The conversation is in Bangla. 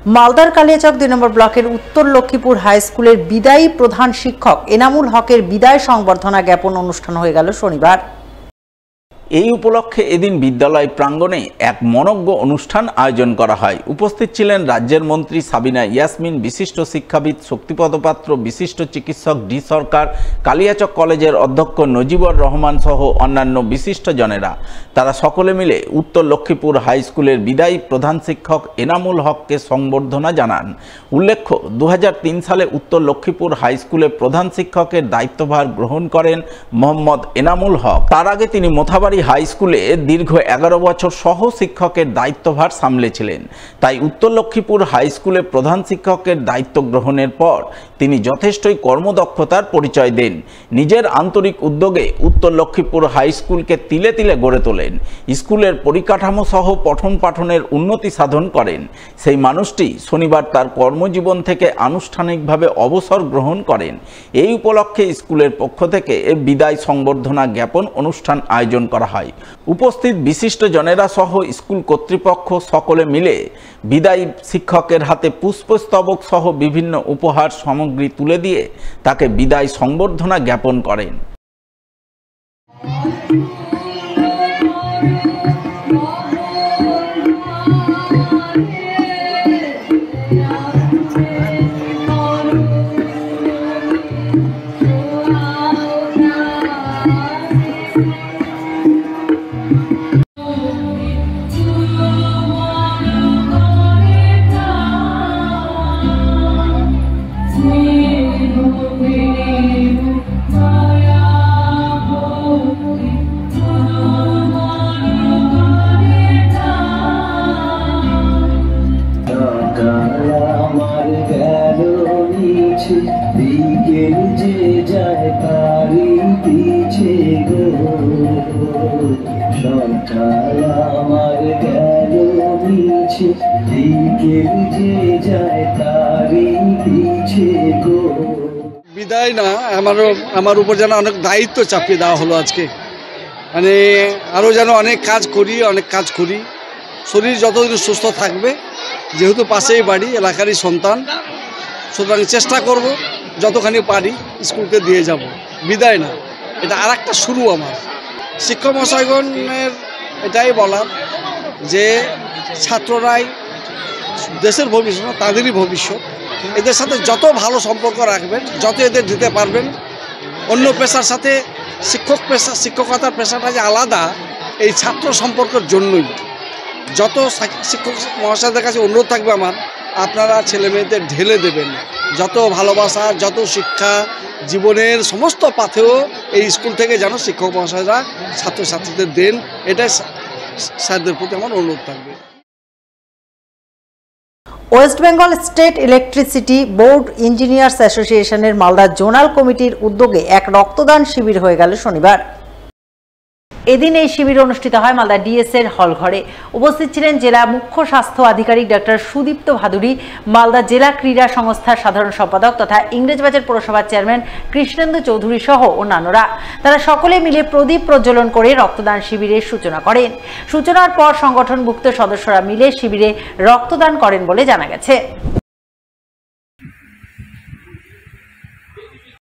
মালদার কালিয়াচক ২ নম্বর ব্লকের উত্তর লক্ষ্মীপুর হাই স্কুলের বিদায়ী প্রধান শিক্ষক এনামুল হকের বিদায় সংবর্ধনা জ্ঞাপন অনুষ্ঠান হয়ে গেল শনিবার। এই উপলক্ষে এদিন বিদ্যালয় প্রাঙ্গণে এক মনজ্ঞ অনুষ্ঠান আয়োজন করা হয়। উপস্থিত ছিলেন রাজ্যের মন্ত্রী সাবিনা ইয়াসমিন, বিশিষ্ট শিক্ষাবিদ শক্তিপদ পাত্র, বিশিষ্ট চিকিৎসক ডি সরকার, কালিয়াচক কলেজের অধ্যক্ষ নজিবুর রহমান সহ অন্যান্য বিশিষ্ট জনেরা। তারা সকলে মিলে উত্তর লক্ষ্মীপুর হাই স্কুলের বিদায়ী প্রধান শিক্ষক এনামুল হককে সংবর্ধনা জানান। উল্লেখ্য, ২০০৩ সালে উত্তর লক্ষ্মীপুর হাই স্কুলে প্রধান শিক্ষকের দায়িত্বভার গ্রহণ করেন মোহাম্মদ এনামুল হক। তার আগে তিনি মোথাবাড়ি হাই স্কুলে দীর্ঘ ১১ বছর সহ শিক্ষকের দায়িত্বভার সামলেছিলেন। তাই উত্তর লক্ষ্মীপুর হাই স্কুলে প্রধান শিক্ষকের দায়িত্ব গ্রহণের পর তিনি যথেষ্টই কর্মদক্ষতার পরিচয় দেন। নিজের আন্তরিক উদ্যোগে উত্তর লক্ষ্মীপুর হাই স্কুলকে তিলে তিলে গড়ে তোলেন। স্কুলের পরিকাঠামো সহ পঠন পাঠনের উন্নতি সাধন করেন। সেই মানুষটি শনিবার তার কর্মজীবন থেকে আনুষ্ঠানিকভাবে অবসর গ্রহণ করেন। এই উপলক্ষে স্কুলের পক্ষ থেকে বিদায় সংবর্ধনা জ্ঞাপন অনুষ্ঠান আয়োজন করা হয়। উপস্থিত বিশিষ্ট জনেরা সহ স্কুল কর্তৃপক্ষ সকলে মিলে বিদায়ী শিক্ষকের হাতে পুষ্পস্তবক সহ বিভিন্ন উপহার সামগ্রী তুলে দিয়ে তাকে বিদায় সংবর্ধনা জ্ঞাপন করেন। বিকেল যে যায় তারি পিছে গো, সকাল আমার গেল মিছে, বিকেল যে যায় তারি পিছে গো। বিদায় না, আমার উপর যেন অনেক দায়িত্ব চাপিয়ে দেওয়া হলো আজকে। মানে আরও যেন অনেক কাজ করি। শরীর যতদিন সুস্থ থাকবে, যেহেতু পাশেই বাড়ি, এলাকারই সন্তান, সুতরাং চেষ্টা করব যতখানি পারি স্কুলকে দিয়ে যাব। বিদায় না, এটা আর একটা শুরু। আমার শিক্ষক মহাশয়গণের এটাই বলার যে ছাত্ররাই দেশের ভবিষ্যৎ, তাদেরই ভবিষ্যৎ। এদের সাথে যত ভালো সম্পর্ক রাখবেন, যত এদের দিতে পারবেন, অন্য পেশার সাথে শিক্ষকতার পেশাটা যে আলাদা, এই ছাত্র সম্পর্কের জন্যই যত শিক্ষক মহাশয়দের কাছে অনুরোধ থাকবে আমার, আপনারা ছেলে মেয়েদের ঢেলে দেবেন যত ভালোবাসা, যত শিক্ষা, জীবনের সমস্ত পাথেও এই স্কুল থেকে যেন শিক্ষক মহাশয়রা ছাত্রছাত্রীদের দেন, এটাই স্যারদের প্রতি আমার অনুরোধ থাকবে। West Bengal state electricity board engineers অ্যাসোসিয়েশনের মালদা জোনাল কমিটির উদ্যোগে এক রক্তদান শিবির হয়ে গেল শনিবার। এদিন এই শিবির অনুষ্ঠিত হয় মালদা ডিএসএর হলঘরে। উপস্থিত ছিলেন জেলা মুখ্য স্বাস্থ্য আধিকারিক ডক্টর সুদীপ্ত ভাদুরী, মালদা জেলা ক্রীড়া সংস্থার সাধারণ সম্পাদক তথা ইংরেজবাজার পৌরসভার চেয়ারম্যান কৃষ্ণেন্দু চৌধুরী সহ অন্যান্যরা। তারা সকলে মিলে প্রদীপ প্রজ্বলন করে রক্তদান শিবিরের সূচনা করেন। সূচনার পর সংগঠনভুক্ত সদস্যরা মিলে শিবিরে রক্তদান করেন বলে জানা গেছে।